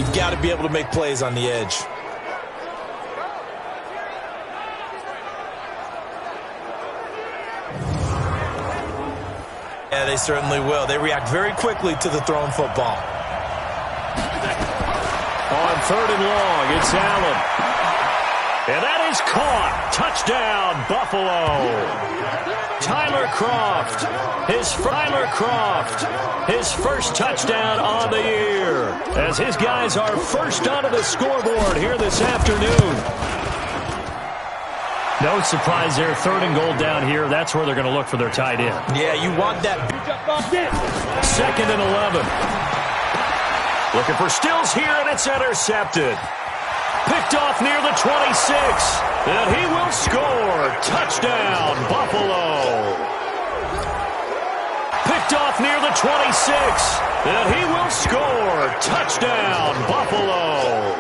You've got to be able to make plays on the edge. Yeah, they certainly will. They react very quickly to the thrown football. On 3rd and long, it's Allen. And that is caught. Touchdown, Buffalo. Tyler Kroft, his first touchdown on the year, as his guys are first onto the scoreboard here this afternoon. No surprise there, 3rd and goal down here. That's where they're going to look for their tight end. Yeah, you want that. 2nd and 11. Looking for Stills here, and it's intercepted. Picked off near the 26, and he will score. Touchdown, Buffalo. Picked off near the 26, and he will score. Touchdown, Buffalo.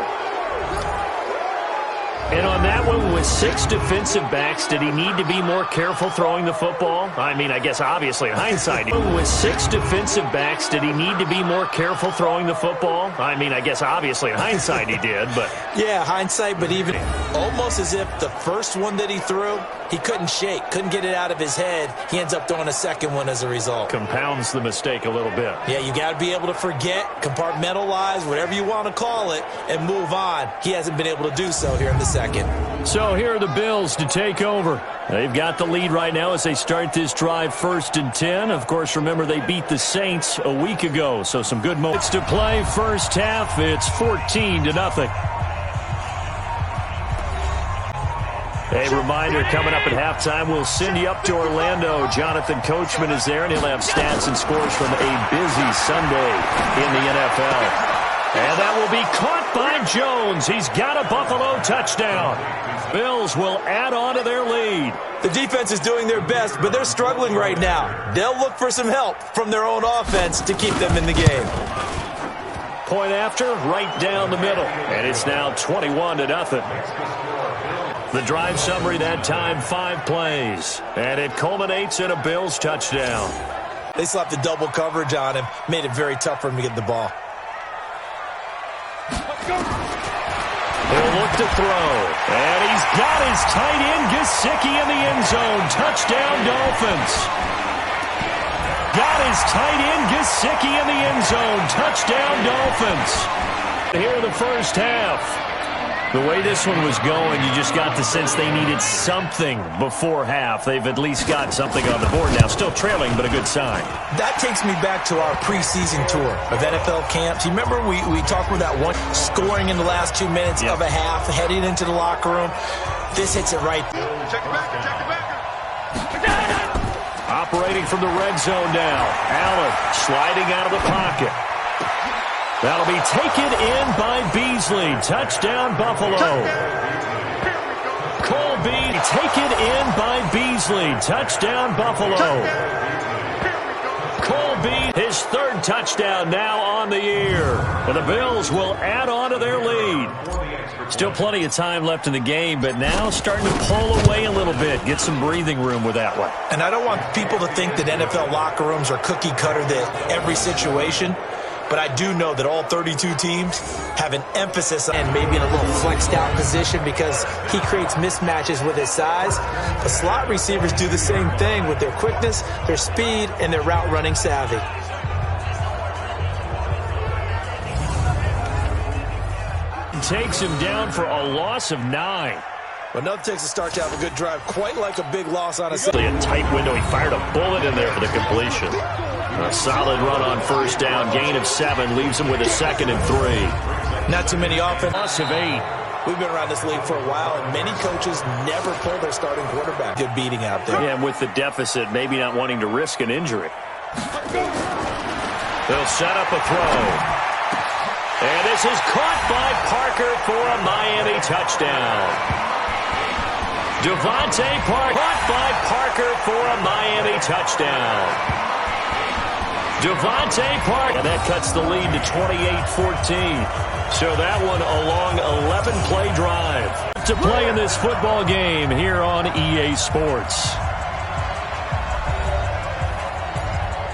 And on that one, with 6 defensive backs, did he need to be more careful throwing the football? I mean, I guess obviously in hindsight. With 6 defensive backs, did he need to be more careful throwing the football? I mean, I guess obviously in hindsight he did, but... Yeah, hindsight, but even almost as if the first one that he threw, he couldn't shake, couldn't get it out of his head. He ends up throwing a second one as a result. Compounds the mistake a little bit. Yeah, you got to be able to forget, compartmentalize, whatever you want to call it, and move on. He hasn't been able to do so here in the second. So here are the Bills to take over. They've got the lead right now as they start this drive 1st and 10. Of course, remember they beat the Saints a week ago, so some good moments to play. First half, it's 14-0. A reminder, coming up at halftime, we'll send you up to Orlando. Jonathan Coachman is there, and he'll have stats and scores from a busy Sunday in the NFL. And that will be caught by Jones. He's got a Buffalo touchdown. Bills will add on to their lead. The defense is doing their best, but they're struggling right now. They'll look for some help from their own offense to keep them in the game. Point after, right down the middle. And it's now 21-0. The drive summary that time, 5 plays. And it culminates in a Bills touchdown. They slapped the double coverage on him, made it very tough for him to get the ball. He'll look to throw. And he's got his tight end, Gesicki, in the end zone. Touchdown, Dolphins. Got his tight end, Gesicki, in the end zone. Touchdown, Dolphins. Here in the first half. The way this one was going, you just got the sense they needed something before half. They've at least got something on the board now. Still trailing, but a good sign. That takes me back to our preseason tour of NFL camps. You remember we talked about that one scoring in the last 2 minutes of a half, heading into the locker room. This hits it right. Check it back. Operating from the red zone now. Allen sliding out of the pocket. That'll be taken in by Beasley. Touchdown, Buffalo. Colby taken in by Beasley. Touchdown, Buffalo. Colby, his 3rd touchdown now on the year. And the Bills will add on to their lead. Still plenty of time left in the game, but now starting to pull away a little bit. Get some breathing room with that one. And I don't want people to think that NFL locker rooms are cookie cutter to every situation. But I do know that all 32 teams have an emphasis and maybe in a little flexed out position because he creates mismatches with his size. The slot receivers do the same thing with their quickness, their speed, and their route running savvy. Takes him down for a loss of 9. Another takes a start to have a good drive, quite like a big loss on a tight window. He fired a bullet in there for the completion. A solid run on first down. Gain of 7 leaves him with a 2nd and 3. Not too many offense. Loss of 8. We've been around this league for a while, and many coaches never pull their starting quarterback. Good beating out there. Yeah, and with the deficit, maybe not wanting to risk an injury. They'll set up a throw. And this is caught by Parker for a Miami touchdown. Devontae Parker caught by Parker for a Miami touchdown. Devontae Parker. And that cuts the lead to 28-14. So that one a long 11-play drive. To play in this football game here on EA Sports.